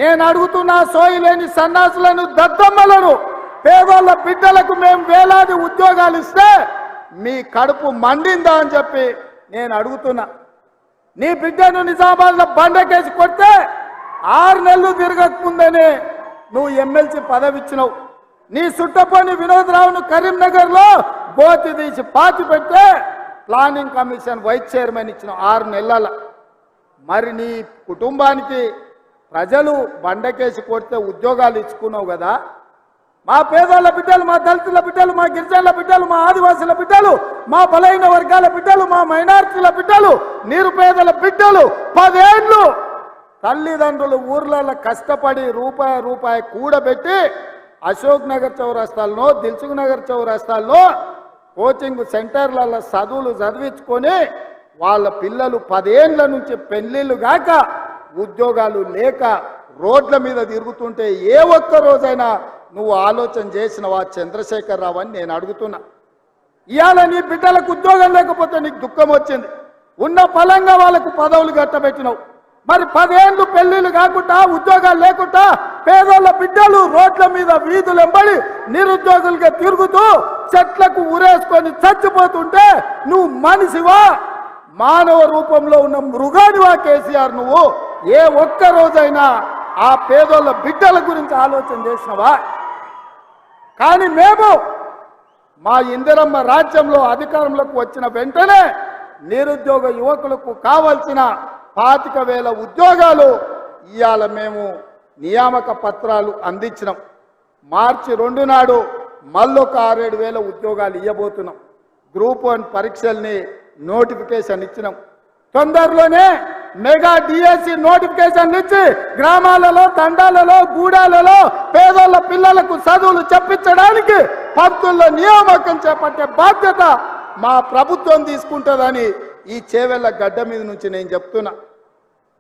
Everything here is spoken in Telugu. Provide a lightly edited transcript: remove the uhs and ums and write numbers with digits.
నేను అడుగుతున్నా సోయిలేని సన్నాసులను దద్దమ్మలను పేదోళ్ళ బిడ్డలకు మేము వేలాది ఉద్యోగాలు ఇస్తే మీ కడుపు మండిందా అని చెప్పి నేను అడుగుతున్నా. నీ బిడ్డను నిజామాబాద్లో బండకేసి కొడితే 6 నెలలు తిరగకముందనే నువ్వు ఎమ్మెల్సీ పదవి ఇచ్చినావు. నీ సుట్టపోని వినోద్రావును కరీంనగర్లో బోతి తీసి పాతి పెట్టే ప్లానింగ్ కమిషన్ వైస్ చైర్మన్ ఇచ్చినావు 6 నెలల. మరి నీ కుటుంబానికి ప్రజలు బండకేసి కొడితే ఉద్యోగాలు ఇచ్చుకున్నావు కదా. మా పేదోళ్ళ బిడ్డలు, మా దళితుల బిడ్డలు, మా గిరిజనుల బిడ్డలు, మా ఆదివాసుల బిడ్డలు, మా బలైన వర్గాల బిడ్డలు, మా మైనారిటీల బిడ్డలు, నిరుపేదల బిడ్డలు 10 ఏళ్ళు తల్లిదండ్రులు ఊర్లలో కష్టపడి రూపాయి కూడబెట్టి అశోక్ నగర్ చౌరస్తాల్లో, దిల్సుఖ్ నగర్ చౌరస్తాల్లో కోచింగ్ సెంటర్లలో చదువులు చదివించుకొని వాళ్ళ పిల్లలు 10 ఏళ్ల నుంచి పెళ్లిళ్ళు గాక ఉద్యోగాలు లేక రోడ్ల మీద తిరుగుతుంటే ఏ ఒక్క రోజైనా నువ్వు ఆలోచన చేసినవా చంద్రశేఖర్ రావు అని నేను అడుగుతున్నా. ఇవాళ నీ బిడ్డలకు ఉద్యోగం లేకపోతే నీకు దుఃఖం వచ్చింది. ఉన్న ఫలంగా వాళ్ళకు పదవులు కట్టబెట్టినావు. మరి 10 ఏళ్ళు పెళ్లిళ్ళు కాకుండా ఉద్యోగాలు లేకుండా పేదోళ్ళ బిడ్డలు రోడ్ల మీద వీధులు ఎంబడి నిరుద్యోగులుగా తిరుగుతూ చెట్లకు ఉరేసుకొని చచ్చిపోతుంటే నువ్వు మనిషివా, మానవ రూపంలో ఉన్న మృగానివా కేసీఆర్? నువ్వు ఏ ఒక్క రోజైనా ఆ పేదోళ్ళ బిడ్డల గురించి ఆలోచన చేసినవా? కానీ మేము మా ఇందిరమ్మ రాజ్యంలో అధికారంలోకి వచ్చిన వెంటనే నిరుద్యోగ యువకులకు కావాల్సిన 25,000 ఉద్యోగాలు ఇవాళ మేము నియామక పత్రాలు అందించినాం. మార్చి 2 నాడు మళ్ళొక 6-7 వేల ఉద్యోగాలు ఇవ్వబోతున్నాం. గ్రూప్ 1 పరీక్షల్ని నోటిఫికేషన్ ఇచ్చినాం. తొందరలోనే మెగా డిఎస్సి నోటిఫికేషన్ ఇచ్చి గ్రామాలలో, తండాలలో, గూడాలలో పేదోళ్ళ పిల్లలకు చదువులు చెప్పించడానికి పంతుల్లో నియామకం చేపట్టే బాధ్యత మా ప్రభుత్వం తీసుకుంటుందని ఈ చేవెళ్ళ గడ్డ మీద నుంచి నేను చెప్తున్నా.